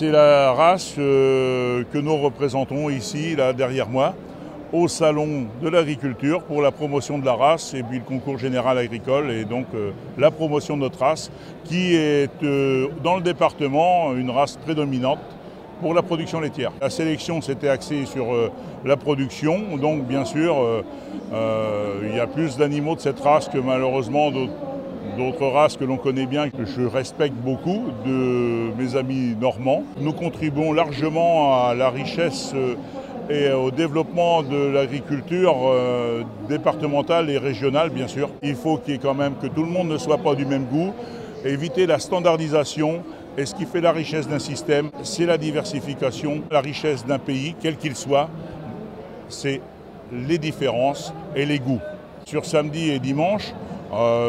C'est la race que nous représentons ici, là derrière moi, au Salon de l'Agriculture pour la promotion de la race et puis le concours général agricole et donc la promotion de notre race qui est dans le département une race prédominante pour la production laitière. La sélection s'était axée sur la production, donc bien sûr il y a plus d'animaux de cette race que malheureusement d'autres races que l'on connaît bien, que je respecte beaucoup, de mes amis normands. Nous contribuons largement à la richesse et au développement de l'agriculture départementale et régionale, bien sûr. Il faut qu'il y ait quand même que tout le monde ne soit pas du même goût, éviter la standardisation. Et ce qui fait la richesse d'un système, c'est la diversification. La richesse d'un pays, quel qu'il soit, c'est les différences et les goûts. Sur samedi et dimanche,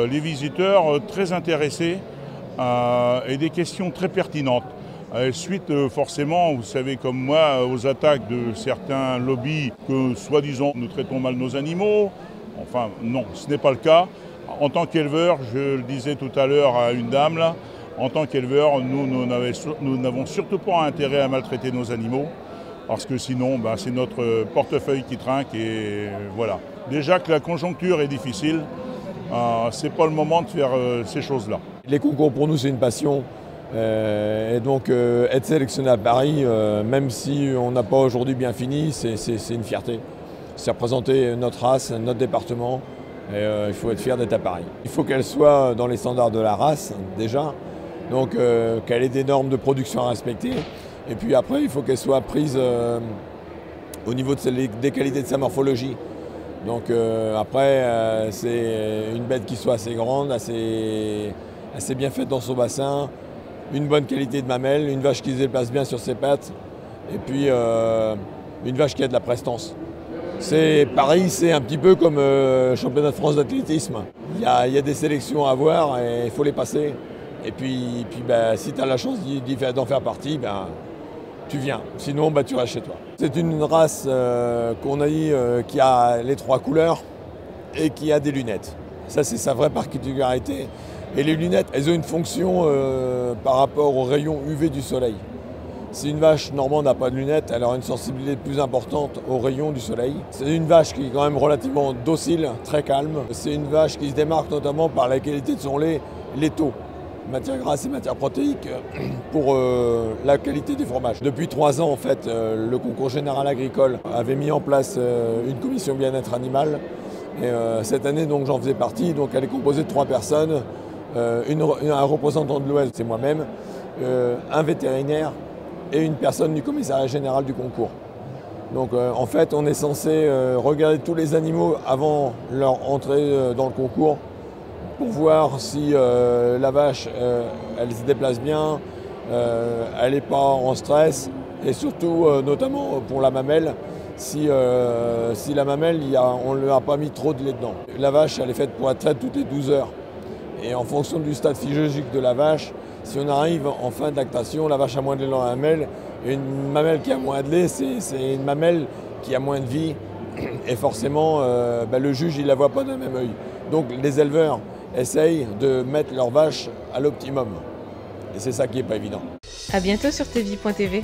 les visiteurs très intéressés et des questions très pertinentes. Suite forcément, vous savez comme moi, aux attaques de certains lobbies que soi-disant nous traitons mal nos animaux. Enfin non, ce n'est pas le cas. En tant qu'éleveur, je le disais tout à l'heure à une dame là, en tant qu'éleveur, nous n'avons surtout pas intérêt à maltraiter nos animaux parce que sinon c'est notre portefeuille qui trinque et voilà. Déjà que la conjoncture est difficile, c'est pas le moment de faire ces choses-là. Les concours pour nous c'est une passion. Et donc être sélectionné à Paris, même si on n'a pas aujourd'hui bien fini, c'est une fierté. C'est représenter notre race, notre département, et il faut être fier d'être à Paris. Il faut qu'elle soit dans les standards de la race déjà, donc qu'elle ait des normes de production à respecter, et puis après il faut qu'elle soit prise au niveau des qualités de sa morphologie. Donc après c'est une bête qui soit assez grande, assez bien faite dans son bassin, une bonne qualité de mamelle, une vache qui se déplace bien sur ses pattes, et puis une vache qui a de la prestance. Paris, c'est un petit peu comme championnat de France d'athlétisme. Il y a des sélections à voir et il faut les passer. Et puis si tu as la chance d'en faire partie, tu viens. Sinon, tu restes chez toi. C'est une race qu'on a dit qui a les 3 couleurs et qui a des lunettes. Ça, c'est sa vraie particularité. Et les lunettes, elles ont une fonction par rapport aux rayons UV du soleil. Si une vache normande n'a pas de lunettes, elle aura une sensibilité plus importante aux rayons du soleil. C'est une vache qui est quand même relativement docile, très calme. C'est une vache qui se démarque notamment par la qualité de son lait, laiteux, matière grasse et matière protéique, pour la qualité du fromage. Depuis 3 ans, en fait, le concours général agricole avait mis en place une commission bien-être animal. Et cette année, donc, j'en faisais partie. Donc, elle est composée de 3 personnes. Un représentant de l'Ouest, c'est moi-même, un vétérinaire et une personne du commissariat général du concours. Donc en fait, on est censé regarder tous les animaux avant leur entrée dans le concours pour voir si la vache, elle se déplace bien, elle n'est pas en stress et surtout, notamment pour la mamelle, si la mamelle, on ne lui a pas mis trop de lait dedans. La vache, elle est faite pour être traite toutes les 12 heures. Et en fonction du stade physiologique de la vache, si on arrive en fin de lactation, la vache a moins de lait dans la mamelle. Et une mamelle qui a moins de lait, c'est une mamelle qui a moins de vie. Et forcément, le juge, il ne la voit pas d'un même œil. Donc les éleveurs essayent de mettre leur vache à l'optimum. Et c'est ça qui n'est pas évident. À bientôt sur tvie.tv.